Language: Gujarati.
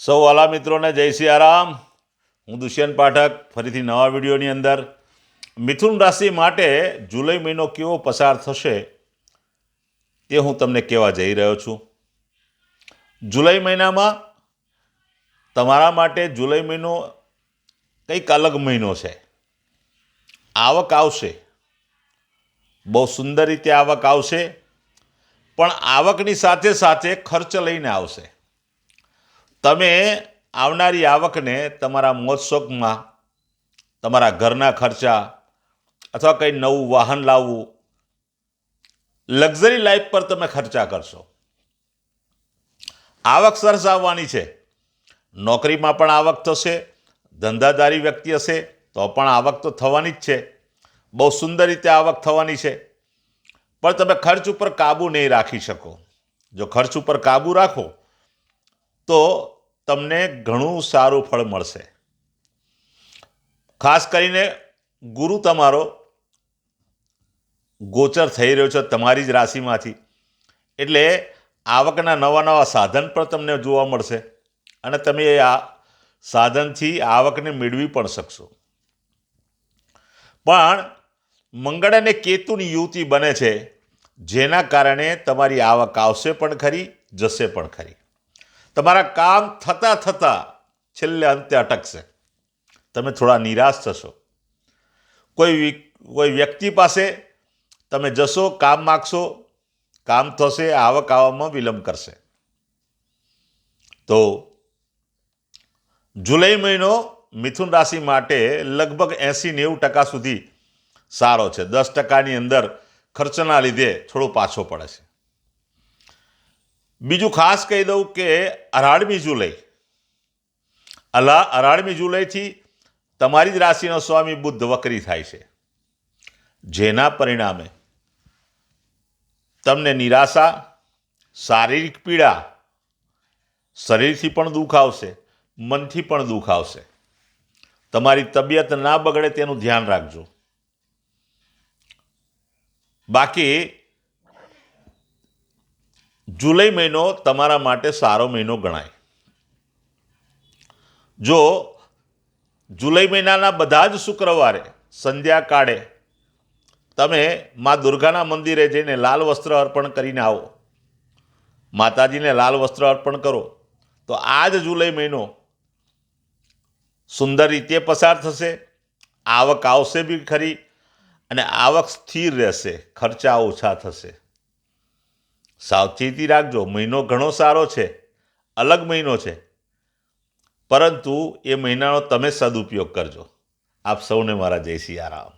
સૌ વાલા મિત્રોને જય સિયારામ। હું દુષ્યંત પાઠક ફરીથી નવા વિડીયોની અંદર મિથુન રાશિ માટે જુલાઈ મહિનો કેવો પસાર થશે તે હું તમને કહેવા જઈ રહ્યો છું। જુલાઈ મહિનામાં તમારા માટે જુલાઈ મહિનો કંઈક અલગ મહિનો છે। આવક આવશે, બહુ સુંદર રીતે આવક આવશે, પણ આવકની સાથે સાથે ખર્ચ લઈને આવશે। તમે આવનારી આવકને તમારા મોજ શોખમાં, તમારા ઘરના ખર્ચા અથવા કંઈ નવું વાહન લાવવું, લક્ઝરી લાઈફ પર તમે ખર્ચા કરશો। આવક સરસ આવવાની છે। નોકરીમાં પણ આવક થશે, ધંધાદારી વ્યક્તિ હશે તો પણ આવક તો થવાની જ છે। બહુ સુંદર રીતે આવક થવાની છે, પણ તમે ખર્ચ ઉપર કાબૂ નહીં રાખી શકો। જો ખર્ચ ઉપર કાબૂ રાખો તો તમને ઘણું સારું ફળ મળશે। ખાસ કરીને ગુરુ તમારો ગોચર થઈ રહ્યો છે તમારી જ રાશિમાંથી, એટલે આવકના નવા નવા સાધન પણ તમને જોવા મળશે અને તમે આ સાધનથી આવકને મેળવી પણ શકશો। પણ મંગળ અને કેતુની યુતિ બને છે, જેના કારણે તમારી આવક આવશે પણ ખરી, જશે પણ ખરી। તમારા કામ થતાં થતાં છેલ્લે અંતે અટકશે, તમે થોડા નિરાશ થશો। કોઈ વ્યક્તિ પાસે તમે જશો, કામ માગશો, કામ થશે, આવક આવવામાં વિલંબ કરશે। તો જુલાઈ મહિનો મિથુન રાશિ માટે લગભગ 80-90% સુધી સારો છે। 10%ની અંદર ખર્ચના લીધે થોડો પાછો પડે છે। બીજું ખાસ કહી દઉં કે 18મી જુલાઈ, 18મી જુલાઈથી તમારી જ રાશિનો સ્વામી બુધ વક્રી થાય છે, જેના પરિણામે તમને નિરાશા, શારીરિક પીડા, શરીરથી પણ દુઃખ આવશે, મનથી પણ દુઃખ આવશે। તમારી તબિયત ના બગડે તેનું ધ્યાન રાખજો। બાકી જુલાઈ મહિનો તમારા માટે સારો મહિનો ગણાય। જો જુલાઈ મહિનાના બધા જ શુક્રવારે સંધ્યાકાળે તમે મા દુર્ગાના મંદિરે જઈને લાલ વસ્ત્ર અર્પણ કરીને આવો, માતાજીને લાલ વસ્ત્ર અર્પણ કરો, તો આ જ જુલાઈ મહિનો સુંદર રીતે પસાર થશે। આવક આવશે બી ખરી અને આવક સ્થિર રહેશે, ખર્ચા ઓછા થશે। સાવચેતી રાખજો, મહિનો ઘણો સારો છે, અલગ મહિનો છે, પરંતુ એ મહિનાનો તમે સદુપયોગ કરજો। આપ સૌને મારા જય સિયારામ।